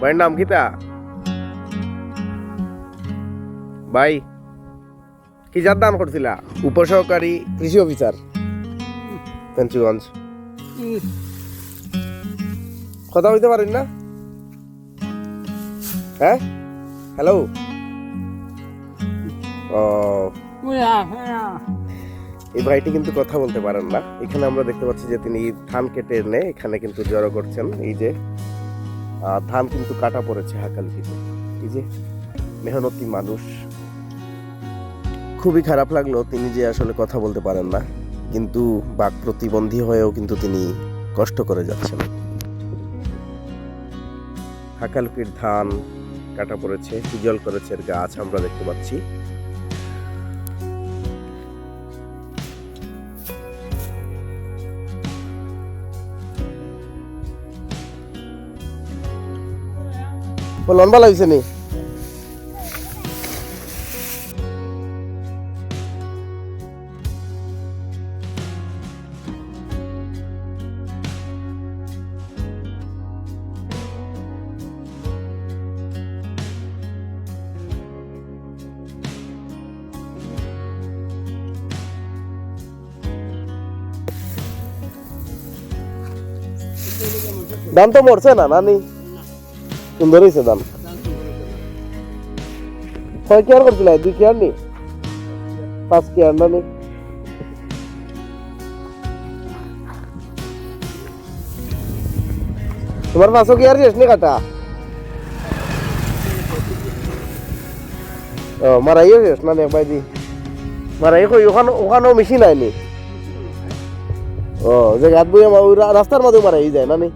ভাইয়ের নাম কিতা? ভাই কি যার দান করছিলা? উপসহকারী কৃষি অফিসার পেঞ্চুগঞ্জ। কথা বলতে পারেন না? হ্যাঁ, হ্যালো। ও, এই ভাইটি কিন্তু কথা বলতে পারেন না। এখানে আমরা দেখতে পাচ্ছি যে তিনি ধান কেটে এনে এখানে কিন্তু জড়ো করছেন। এই যে ধান কিন্তু কাটা পড়েছে হাকালুকিতে। এই যে মেহনতি মানুষ। খুবই খারাপ লাগলো তিনি যে আসলে কথা বলতে পারেন না, কিন্তু বাক প্রতিবন্ধী হয়েও কিন্তু তিনি কষ্ট করে যাচ্ছেন। হাকালুকির ধান কাটা পড়েছে, হিজল করেছে গাছ আমরা দেখতে পাচ্ছি। লম্বা লাগছে নি? ধান তো মরছে না নানি? সুন্দর হয়েছে ধান। কয় কেয়ার করছিল? 2 কেয়ার নি? 5 কেয়ার নানি? তোমার 5 কেয়ার শেষ নি কাটা? ও, মারাইও শেষ নানি একবার দি? মারাই কই ওখানেও মেশিন আইনি? ও, যে গাত বই রাস্তার মাঝে মারাই যায় নানি?